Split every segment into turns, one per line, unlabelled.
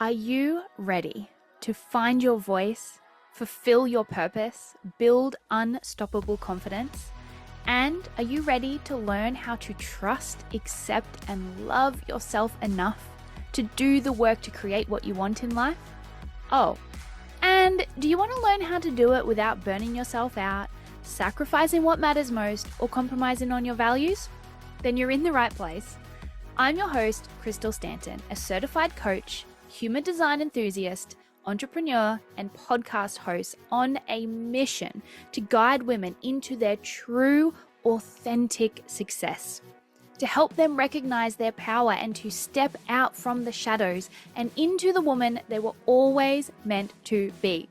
Are you ready to find your voice, fulfill your purpose, build unstoppable confidence? And are you ready to learn how to trust, accept, and love yourself enough to do the work to create what you want in life? Oh, and do you want to learn how to do it without burning yourself out, sacrificing what matters most, or compromising on your values? Then you're in the right place. I'm your host, Stanton, a certified coach, human design enthusiast, entrepreneur, and podcast host on a mission to guide women into their true, authentic success, to help them recognize their power and to step out from the shadows and into the woman they were always meant to be.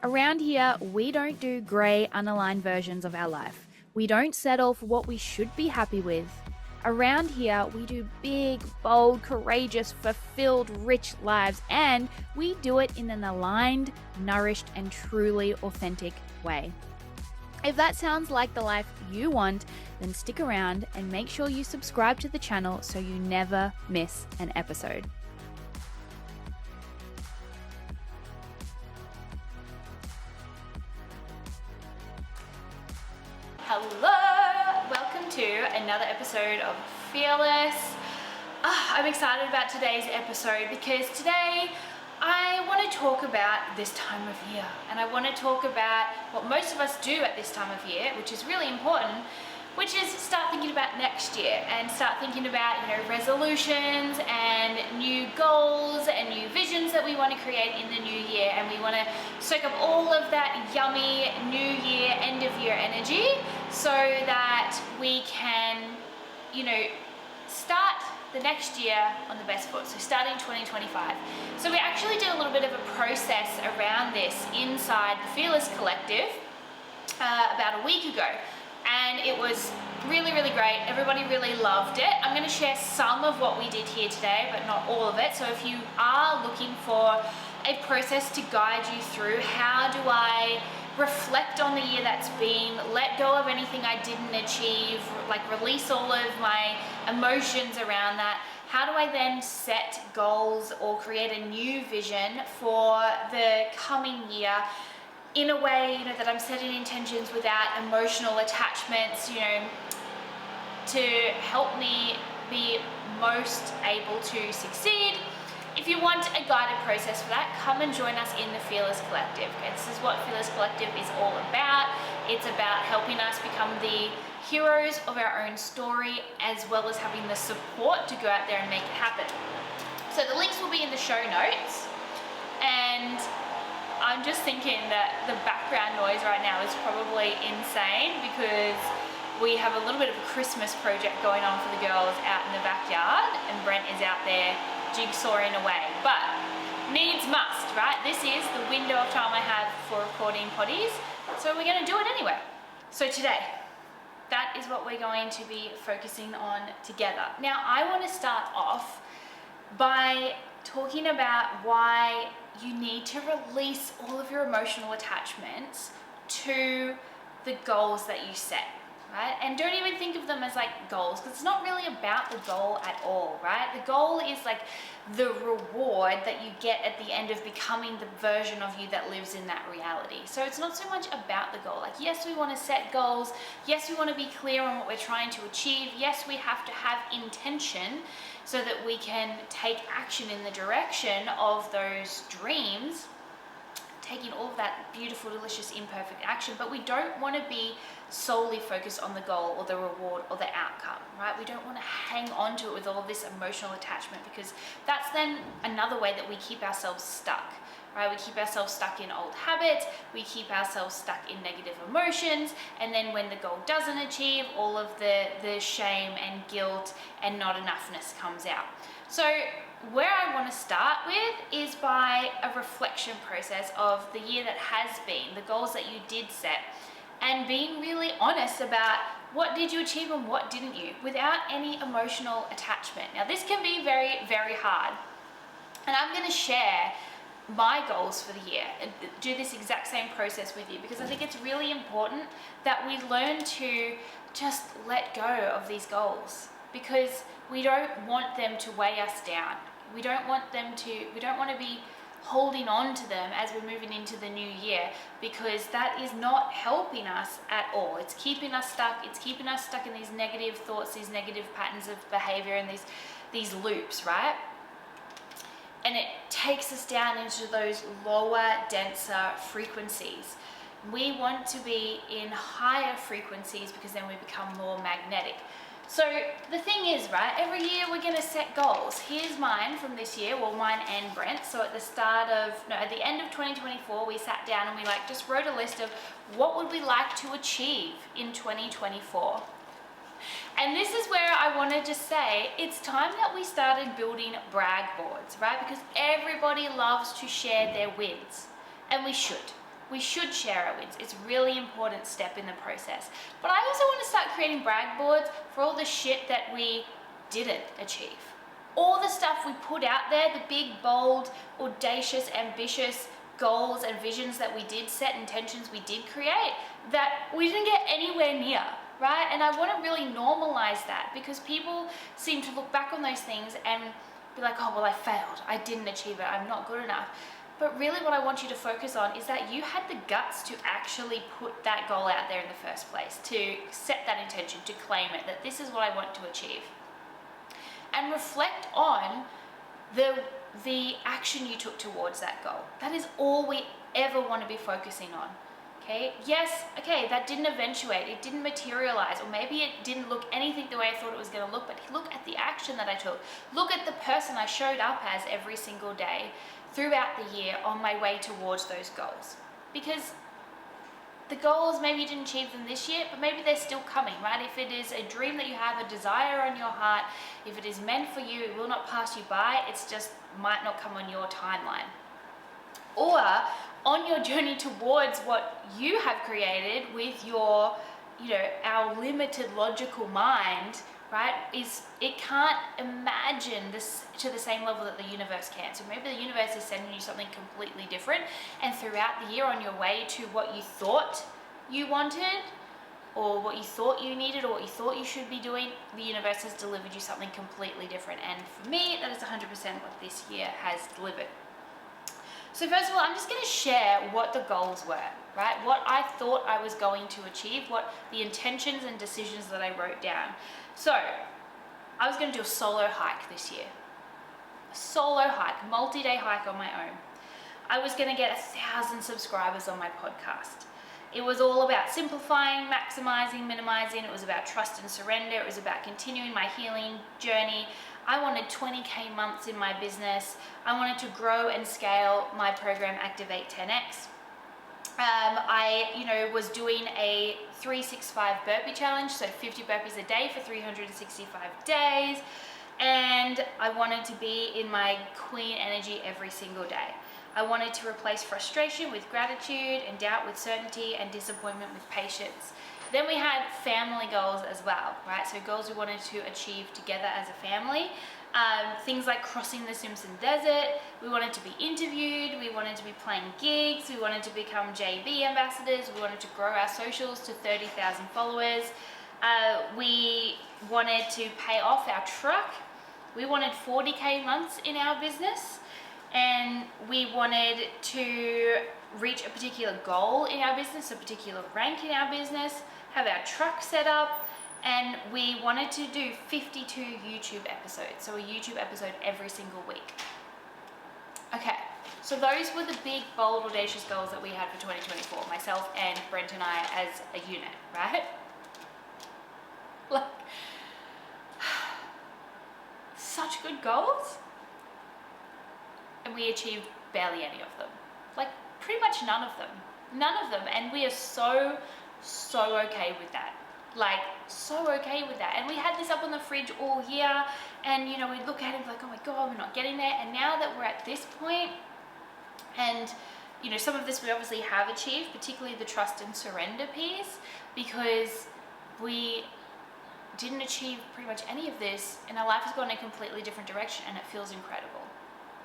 Around here, we don't do grey, unaligned versions of our life. We don't settle for what we should be happy with. Around here, we do big, bold, courageous, fulfilled, rich lives, and we do it in an aligned, nourished, and truly authentic way. If that sounds like the life you want, then stick around and make sure you subscribe to the channel so you never miss an episode. Hello! Welcome to another episode of Fearless. I'm excited about today's episode because today I want to talk about this time of year, and I want to talk about what most of us do at this time of year, which is really important, which is start thinking about next year and start thinking about, resolutions and new goals and new visions that we want to create in the new year. And we want to soak up all of that yummy new year, end of year energy so that we can, start the next year on the best foot. So starting 2025. So we actually did a little bit of a process around this inside the Fearless Collective about a week ago. And it was really, really great. Everybody really loved it. I'm going to share some of what we did here today, but not all of it. So if you are looking for a process to guide you through how do I reflect on the year that's been, let go of anything I didn't achieve, release all of my emotions around that, how do I then set goals or create a new vision for the coming year in a way, that I'm setting intentions without emotional attachments, to help me be most able to succeed. If you want a guided process for that, come and join us in the Fearless Collective. Okay, this is what Fearless Collective is all about. It's about helping us become the heroes of our own story, as well as having the support to go out there and make it happen. So the links will be in the show notes, and I'm just thinking that the background noise right now is probably insane because we have a little bit of a Christmas project going on for the girls out in the backyard, and Brent is out there jigsawing away. But needs must, right? This is the window of time I have for recording potties, so we're going to do it anyway. So today, that is what we're going to be focusing on together. Now, I want to start off by talking about why you need to release all of your emotional attachments to the goals that you set, right? And don't even think of them as goals, because it's not really about the goal at all, right? The goal is the reward that you get at the end of becoming the version of you that lives in that reality. So it's not so much about the goal. Yes, we want to set goals. Yes, we want to be clear on what we're trying to achieve. Yes, we have to have intention so that we can take action in the direction of those dreams, taking all of that beautiful, delicious, imperfect action. But we don't want to be solely focused on the goal or the reward or the outcome, right? We don't want to hang on to it with all of this emotional attachment, because that's then another way that we keep ourselves stuck, right? We keep ourselves stuck in old habits, we keep ourselves stuck in negative emotions, and then when the goal doesn't achieve, all of the shame and guilt and not enoughness comes out. So where I want to start with is by a reflection process of the year that has been, the goals that you did set, and being really honest about what did you achieve and what didn't you, without any emotional attachment. Now, this can be very, very hard, and I'm going to share my goals for the year and do this exact same process with you, because I think it's really important that we learn to just let go of these goals, because we don't want them to weigh us down. We don't want to be holding on to them as we're moving into the new year, because that is not helping us at all. It's keeping us stuck. It's keeping us stuck in these negative thoughts, these negative patterns of behavior, and these loops, right? And it takes us down into those lower, denser frequencies. We want to be in higher frequencies because then we become more magnetic. So the thing is, right, every year we're going to set goals. Here's mine from this year, well, mine and Brent. So at the end of 2024, we sat down and we just wrote a list of what would we like to achieve in 2024. And this is where I want to just say, it's time that we started building brag boards, right? Because everybody loves to share their wins, and we should. We should share our wins. It's a really important step in the process. But I also want to start creating brag boards for all the shit that we didn't achieve. All the stuff we put out there, the big, bold, audacious, ambitious goals and visions that we did set, intentions we did create, that we didn't get anywhere near, right? And I want to really normalize that, because people seem to look back on those things and be like, oh, well, I failed. I didn't achieve it. I'm not good enough. But really what I want you to focus on is that you had the guts to actually put that goal out there in the first place, to set that intention, to claim it, that this is what I want to achieve. And reflect on the action you took towards that goal. That is all we ever want to be focusing on. Okay, yes, okay, that didn't eventuate, it didn't materialize, or maybe it didn't look anything the way I thought it was going to look, but look at the action that I took. Look at the person I showed up as every single day throughout the year on my way towards those goals. Because the goals, maybe you didn't achieve them this year, but maybe they're still coming, right? If it is a dream that you have, a desire on your heart, if it is meant for you, it will not pass you by, it's just might not come on your timeline. Or on your journey towards what you have created with your, our limited logical mind, right, is it can't imagine this to the same level that the universe can. So maybe the universe is sending you something completely different, and throughout the year on your way to what you thought you wanted, or what you thought you needed, or what you thought you should be doing, the universe has delivered you something completely different. And for me, that is 100% what this year has delivered. So first of all, I'm just going to share what the goals were, right? What I thought I was going to achieve, what the intentions and decisions that I wrote down. So I was going to do a solo hike this year. A solo hike, multi-day hike on my own. I was going to get 1,000 subscribers on my podcast. It was all about simplifying, maximizing, minimizing. It was about trust and surrender. It was about continuing my healing journey. I wanted 20K months in my business. I wanted to grow and scale my program Activate 10X. I was doing a 365 burpee challenge, so 50 burpees a day for 365 days. And I wanted to be in my queen energy every single day. I wanted to replace frustration with gratitude, and doubt with certainty, and disappointment with patience. Then we had family goals as well, right? So goals we wanted to achieve together as a family. Things like crossing the Simpson Desert. We wanted to be interviewed. We wanted to be playing gigs. We wanted to become JB ambassadors. We wanted to grow our socials to 30,000 followers. We wanted to pay off our truck. We wanted 40K months in our business. And we wanted to reach a particular goal in our business, a particular rank in our business, have our truck set up, and we wanted to do 52 YouTube episodes, so a YouTube episode every single week. Okay, so those were the big, bold, audacious goals that we had for 2024, myself and Brent and I as a unit, right? Like, such good goals. And we achieved barely any of them. Like, pretty much none of them. None of them. And we are so okay with that. Like, so okay with that. And we had this up on the fridge all year, and we look at it like, oh my God, we're not getting there. And now that we're at this point, and some of this we obviously have achieved, particularly the trust and surrender piece, because we didn't achieve pretty much any of this, and our life has gone in a completely different direction, and it feels incredible.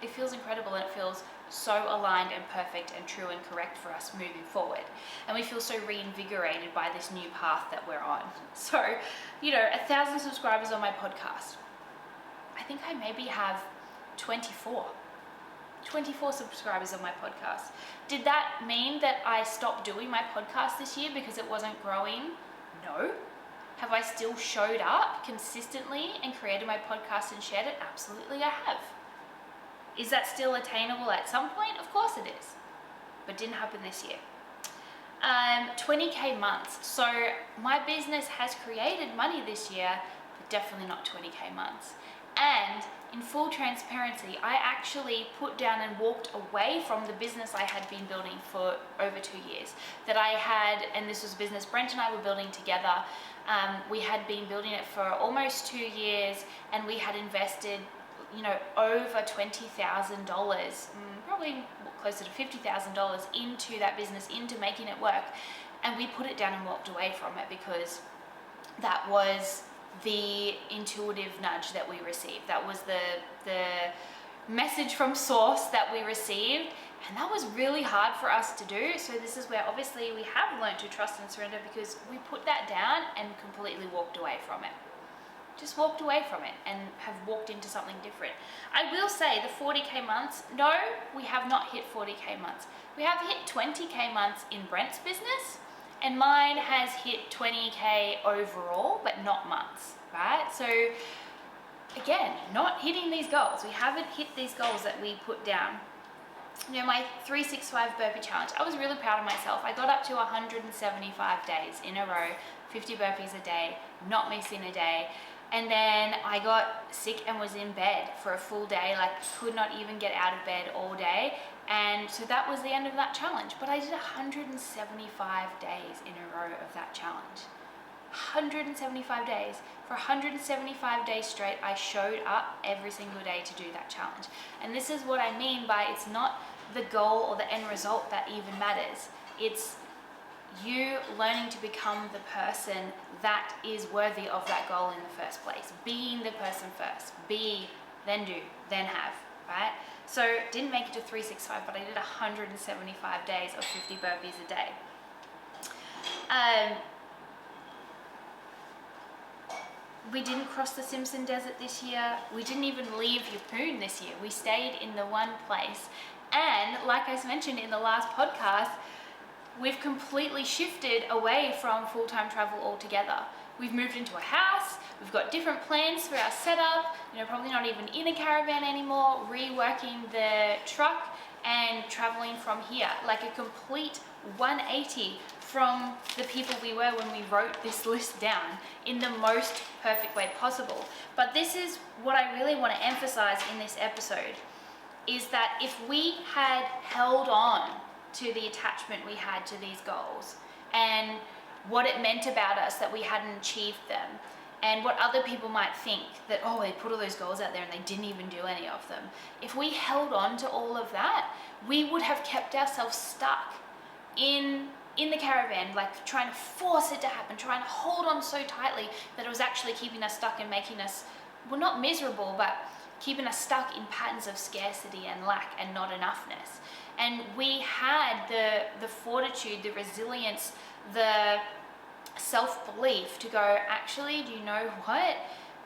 It feels incredible, and it feels so aligned and perfect and true and correct for us moving forward. And we feel so reinvigorated by this new path that we're on. So, 1,000 subscribers on my podcast. I think I maybe have 24. 24 subscribers on my podcast. Did that mean that I stopped doing my podcast this year because it wasn't growing? No. Have I still showed up consistently and created my podcast and shared it? Absolutely, I have. Is that still attainable at some point? Of course it is, but didn't happen this year. 20K months. So my business has created money this year, but definitely not 20K months. And in full transparency, I actually put down and walked away from the business I had been building for over 2 years. That I had, and this was a business Brent and I were building together. We had been building it for almost 2 years, and we had invested, over $20,000, probably closer to $50,000 into that business, into making it work. And we put it down and walked away from it because that was the intuitive nudge that we received. That was the message from source that we received, and that was really hard for us to do. So this is where obviously we have learned to trust and surrender, because we put that down and completely walked away from it. Just walked away from it and have walked into something different. I will say the 40K months, no, we have not hit 40K months. We have hit 20K months in Brent's business, and mine has hit 20K overall, but not months, right? So again, not hitting these goals. We haven't hit these goals that we put down. My 365 burpee challenge, I was really proud of myself. I got up to 175 days in a row, 50 burpees a day, not missing a day. And then I got sick and was in bed for a full day, could not even get out of bed all day. And so that was the end of that challenge. But I did 175 days in a row of that challenge. 175 days. For 175 days straight, I showed up every single day to do that challenge. And this is what I mean by it's not the goal or the end result that even matters. It's you learning to become the person that is worthy of that goal in the first place. Being the person first. Be, then do, then have, right? So didn't make it to 365, but I did 175 days of 50 burpees a day. We didn't cross the Simpson Desert this year. We didn't even leave Yeppoon this year. We stayed in the one place. And like I mentioned in the last podcast, we've completely shifted away from full-time travel altogether. We've moved into a house, we've got different plans for our setup, probably not even in a caravan anymore, reworking the truck and traveling from here, like a complete 180 from the people we were when we wrote this list down in the most perfect way possible. But this is what I really want to emphasize in this episode, is that if we had held on to the attachment we had to these goals and what it meant about us that we hadn't achieved them, and what other people might think that, oh, they put all those goals out there and they didn't even do any of them. If we held on to all of that, we would have kept ourselves stuck in the caravan, trying to force it to happen, trying to hold on so tightly that it was actually keeping us stuck and making us, well, not miserable, but keeping us stuck in patterns of scarcity and lack and not enoughness. And we had the fortitude, the resilience, the self-belief to go, actually, do you know what?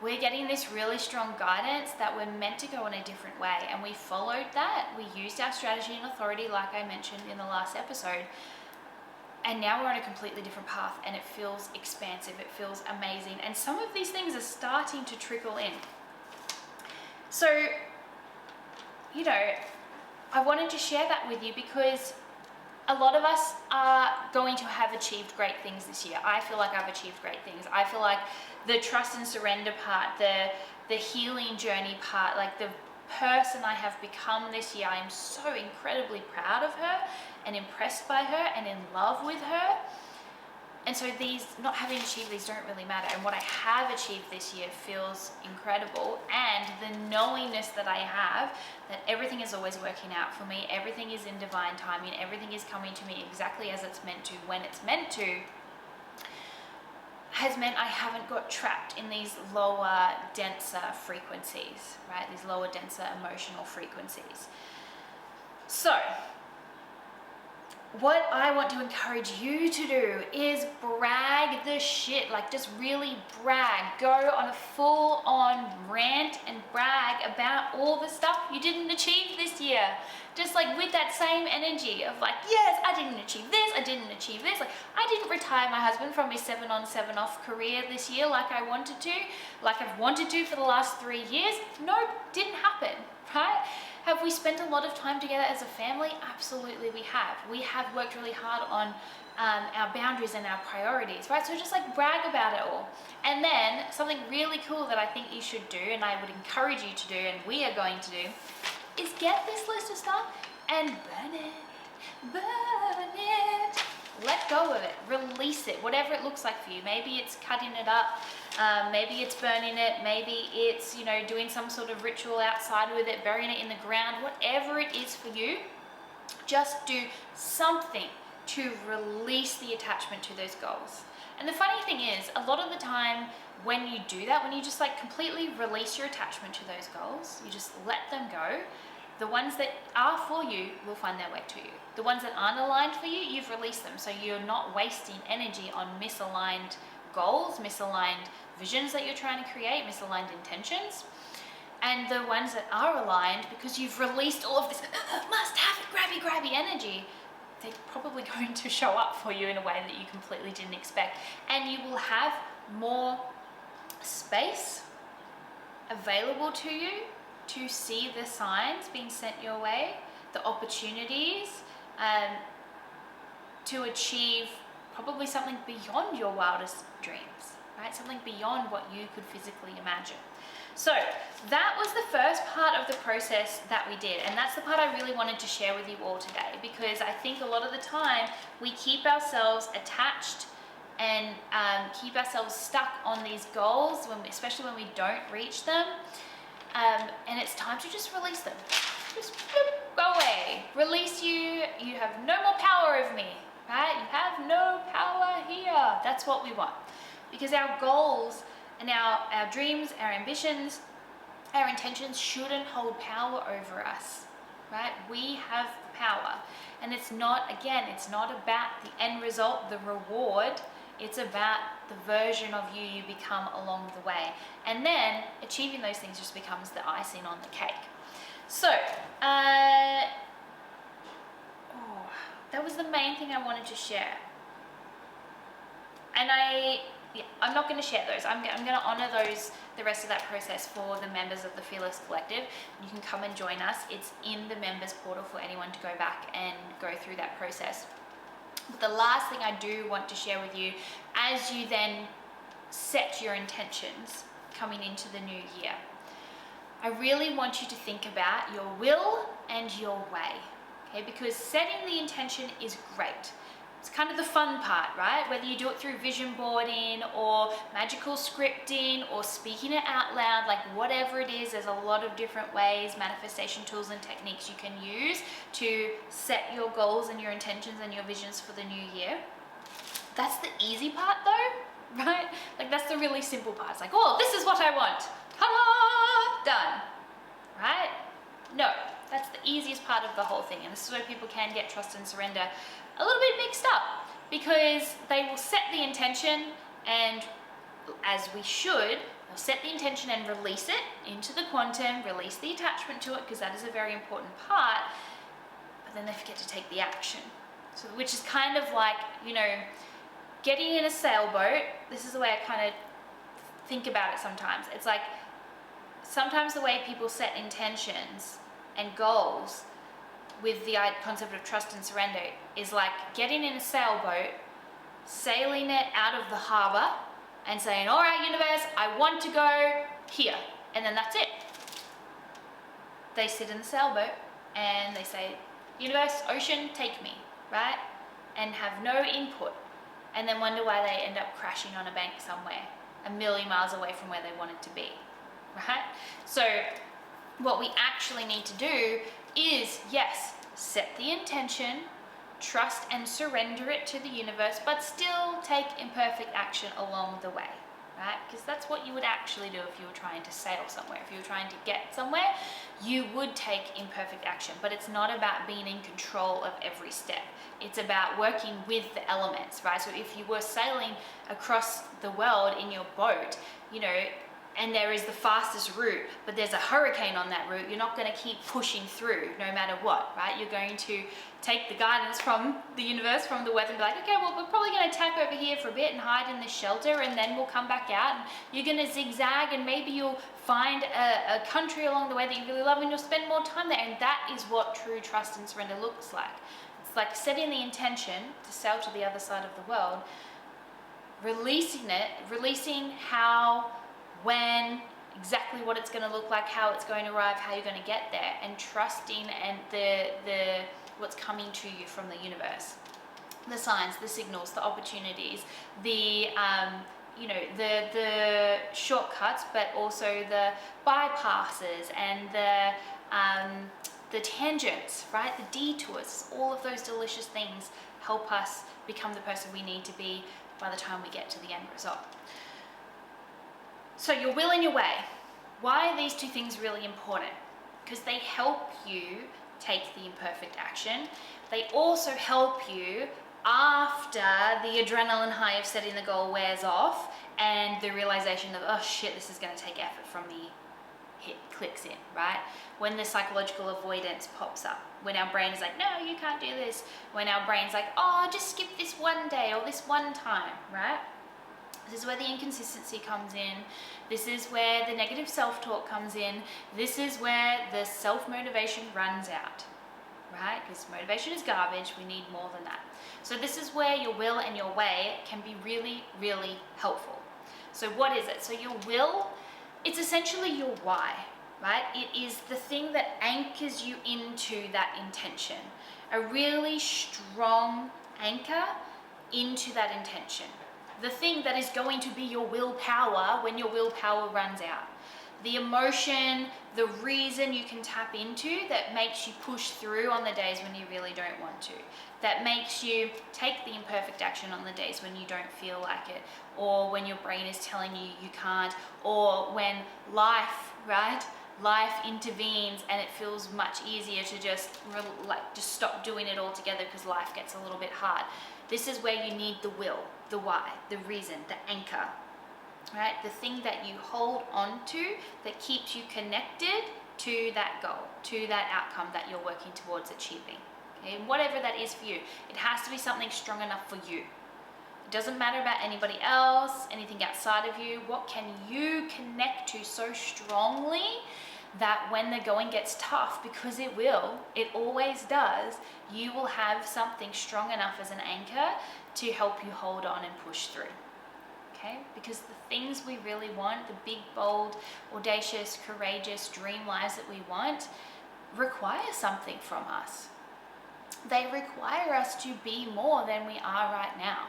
We're getting this really strong guidance that we're meant to go in a different way. And we followed that. We used our strategy and authority, like I mentioned in the last episode. And now we're on a completely different path, and it feels expansive. It feels amazing. And some of these things are starting to trickle in. So, I wanted to share that with you because a lot of us are going to have achieved great things this year. I feel like I've achieved great things. I feel like the trust and surrender part, the healing journey part, the person I have become this year, I am so incredibly proud of her and impressed by her and in love with her. And so these, not having achieved these, don't really matter. And what I have achieved this year feels incredible. And the knowingness that I have, that everything is always working out for me, everything is in divine timing, everything is coming to me exactly as it's meant to, when it's meant to, has meant I haven't got trapped in these lower, denser frequencies, right? These lower, denser emotional frequencies. So, what I want to encourage you to do is brag the shit, like just really brag. Go on a full on rant and brag about all the stuff you didn't achieve this year. Just like with that same energy of like, yes, I didn't achieve this, I didn't achieve this. Like I didn't retire my husband from his 7-on 7-off career this year like I wanted to, like I've wanted to for the last 3 years. Nope, didn't happen, right? Have we spent a lot of time together as a family? Absolutely we have. We have worked really hard on our boundaries and our priorities, right? So just like brag about it all. And then something really cool that I think you should do, and I would encourage you to do, and we are going to do, is get this list of stuff and burn it. Burn it. Let go of it. Release it. Whatever it looks like for you. Maybe it's cutting it up. Maybe it's burning it. Maybe it's, doing some sort of ritual outside with it, burying it in the ground. Whatever it is for you, just do something to release the attachment to those goals. And the funny thing is, a lot of the time when you do that, when you just like completely release your attachment to those goals, you just let them go, the ones that are for you will find their way to you. The ones that aren't aligned for you, you've released them. So you're not wasting energy on misaligned goals, misaligned visions that you're trying to create, misaligned intentions. And the ones that are aligned, because you've released all of this must have it, grabby energy, they're probably going to show up for you in a way that you completely didn't expect. And you will have more space available to you to see the signs being sent your way, the opportunities to achieve probably something beyond your wildest dreams, right? Something beyond what you could physically imagine. So that was the first part of the process that we did, and that's the part I really wanted to share with you all today, because I think a lot of the time we keep ourselves attached and keep ourselves stuck on these goals, especially when we don't reach them, and it's time to just release them. Just go away. Release you. You have no more power over me, right? You have no power here. That's what we want, because our goals and our dreams, our ambitions, our intentions shouldn't hold power over us, right? We have power. And it's not about the end result, the reward. It's about the version of you become along the way. And then achieving those things just becomes the icing on the cake. So, that was the main thing I wanted to share. And I'm not going to share those. I'm going to honor the rest of that process for the members of the Fearless Collective. You can come and join us. It's in the members portal for anyone to go back and go through that process. But the last thing I do want to share with you, as you then set your intentions coming into the new year, I really want you to think about your will and your way, okay? Because setting the intention is great. It's kind of the fun part, right? Whether you do it through vision boarding or magical scripting or speaking it out loud, like whatever it is, there's a lot of different ways, manifestation tools and techniques you can use to set your goals and your intentions and your visions for the new year. That's the easy part though, right? Like that's the really simple part. It's like, oh, this is what I want. Ta-da! Done, right? No, that's the easiest part of the whole thing. And this is where people can get trust and surrender a little bit mixed up, because they will set the intention, and as we should, they'll set the intention and release it into the quantum, release the attachment to it, because that is a very important part, but then they forget to take the action. So, which is kind of like, getting in a sailboat. This is the way I kind of think about it sometimes. It's like, sometimes the way people set intentions and goals with the concept of trust and surrender is like getting in a sailboat, sailing it out of the harbor and saying, all right, universe, I want to go here. And then that's it. They sit in the sailboat and they say, universe, ocean, take me, right? And have no input. And then wonder why they end up crashing on a bank somewhere, a million miles away from where they wanted to be, right? So what we actually need to do is, yes, set the intention, trust and surrender it to the universe, but still take imperfect action along the way, right? Because that's what you would actually do if you were trying to sail somewhere. If you were trying to get somewhere, you would take imperfect action, but it's not about being in control of every step. It's about working with the elements, right? So if you were sailing across the world in your boat, you know, and there is the fastest route, but there's a hurricane on that route, you're not going to keep pushing through no matter what, right? You're going to take the guidance from the universe, from the weather, and be like, okay, well, we're probably going to tack over here for a bit and hide in this shelter, and then we'll come back out, and you're going to zigzag, and maybe you'll find a country along the way that you really love, and you'll spend more time there. And that is what true trust and surrender looks like. It's like setting the intention to sail to the other side of the world, releasing it, releasing how, when, exactly what it's going to look like, how it's going to arrive, how you're going to get there, and trusting and the what's coming to you from the universe, the signs, the signals, the opportunities, the you know, the shortcuts, but also the bypasses and the tangents, right? The detours, all of those delicious things help us become the person we need to be by the time we get to the end result. So your will and your way. Why are these two things really important? Because they help you take the imperfect action. They also help you after the adrenaline high of setting the goal wears off and the realization of, oh shit, this is going to take effort from me, clicks in, right? When the psychological avoidance pops up, when our brain is like, no, you can't do this. When our brain's like, oh, just skip this one day or this one time, right? This is where the inconsistency comes in. This is where the negative self-talk comes in. This is where the self-motivation runs out, right? Because motivation is garbage. We need more than that. So this is where your will and your way can be really, really helpful. So what is it? So your will, it's essentially your why, right? It is the thing that anchors you into that intention. A really strong anchor into that intention. The thing that is going to be your willpower when your willpower runs out. The emotion, the reason you can tap into that makes you push through on the days when you really don't want to. That makes you take the imperfect action on the days when you don't feel like it, or when your brain is telling you you can't, or when life, right? Life intervenes and it feels much easier to just stop doing it altogether because life gets a little bit hard. This is where you need the will, the why, the reason, the anchor, right? The thing that you hold on to that keeps you connected to that goal, to that outcome that you're working towards achieving. Okay? Whatever that is for you, it has to be something strong enough for you. It doesn't matter about anybody else, anything outside of you. What can you connect to so strongly that when the going gets tough, because it will, it always does, you will have something strong enough as an anchor to help you hold on and push through. Okay? Because the things we really want, the big, bold, audacious, courageous dream lives that we want, require something from us. They require us to be more than we are right now.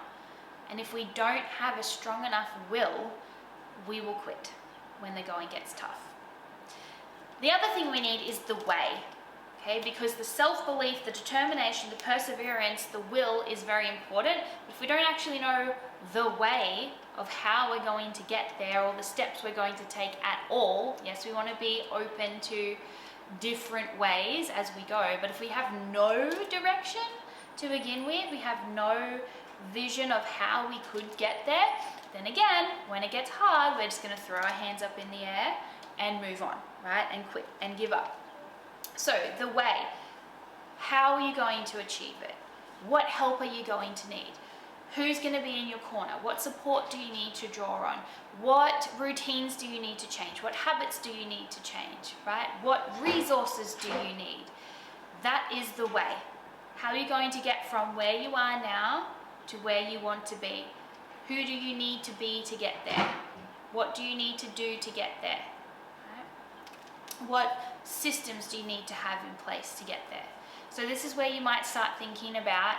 And if we don't have a strong enough will, we will quit when the going gets tough. The other thing we need is the way, okay? Because the self-belief, the determination, the perseverance, the will is very important. If we don't actually know the way of how we're going to get there or the steps we're going to take at all, yes, we want to be open to different ways as we go, but if we have no direction to begin with, we have no vision of how we could get there, then again, when it gets hard, we're just going to throw our hands up in the air and move on, right? And quit and give up. So the way, how are you going to achieve it? What help are you going to need? Who's going to be in your corner? What support do you need to draw on? What routines do you need to change? What habits do you need to change, right? What resources do you need? That is the way. How are you going to get from where you are now to where you want to be? Who do you need to be to get there? What do you need to do to get there? Right? What systems do you need to have in place to get there? So this is where you might start thinking about,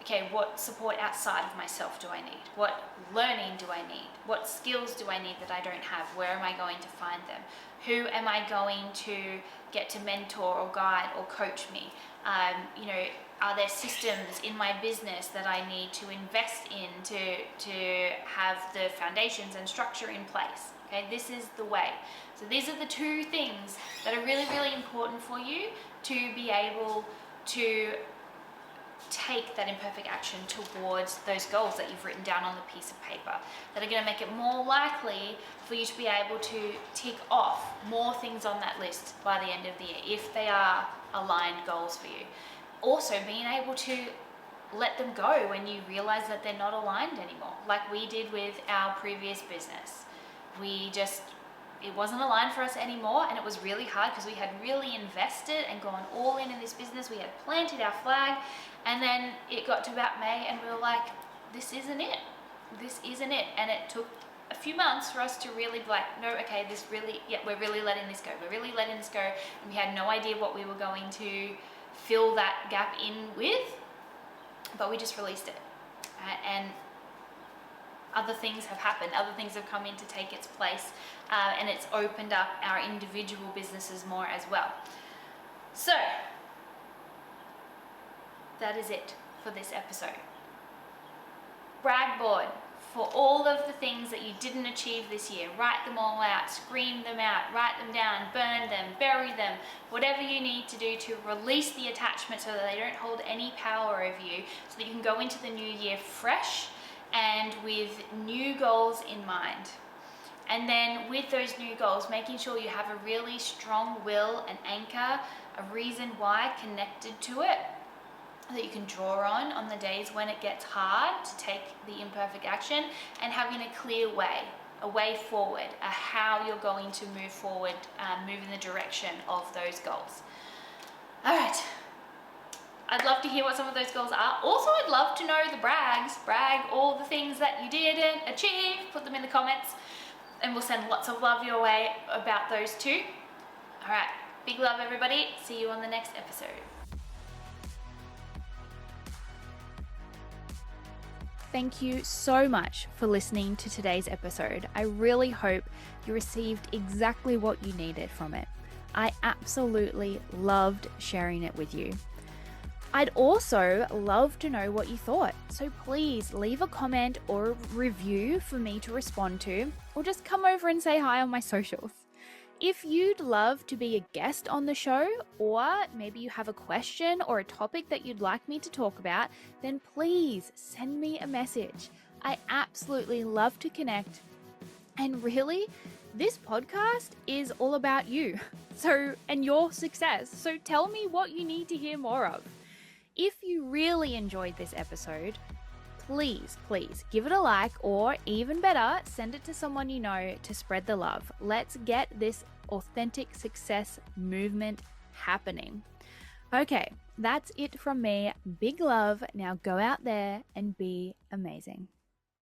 okay, what support outside of myself do I need? What learning do I need? What skills do I need that I don't have? Where am I going to find them? Who am I going to get to mentor or guide or coach me? Are there systems in my business that I need to invest in to have the foundations and structure in place? Okay, this is the way. So these are the two things that are really, really important for you to be able to take that imperfect action towards those goals that you've written down on the piece of paper, that are going to make it more likely for you to be able to tick off more things on that list by the end of the year, if they are aligned goals for you. Also, being able to let them go when you realize that they're not aligned anymore, like we did with our previous business. It wasn't aligned for us anymore, and it was really hard because we had really invested and gone all in this business. We had planted our flag, and then it got to about May and we were like, this isn't it. And it took a few months for us to really be like, no, okay, we're really letting this go. And we had no idea what we were going to fill that gap in with, but we just released it. And other things have happened. Other things have come in to take its place, and it's opened up our individual businesses more as well. So that is it for this episode. Brag board for all of the things that you didn't achieve this year. Write them all out, scream them out, write them down, burn them, bury them, whatever you need to do to release the attachment so that they don't hold any power over you, so that you can go into the new year fresh and with new goals in mind. And then with those new goals, making sure you have a really strong will and anchor, a reason why connected to it, that you can draw on the days when it gets hard to take the imperfect action, and having a clear way, a way forward, how you're going to move forward, move in the direction of those goals. All right. I'd love to hear what some of those goals are. Also, I'd love to know the brags. Brag all the things that you didn't achieve. Put them in the comments, and we'll send lots of love your way about those too. All right. Big love, everybody. See you on the next episode. Thank you so much for listening to today's episode. I really hope you received exactly what you needed from it. I absolutely loved sharing it with you. I'd also love to know what you thought, so please leave a comment or a review for me to respond to, or just come over and say hi on my socials. If you'd love to be a guest on the show, or maybe you have a question or a topic that you'd like me to talk about, then please send me a message. I absolutely love to connect. And really, this podcast is all about you, and your success. So tell me what you need to hear more of. If you really enjoyed this episode, please give it a like, or even better, send it to someone you know to spread the love. Let's get this authentic success movement happening. Okay, that's it from me. Big love. Now go out there and be amazing.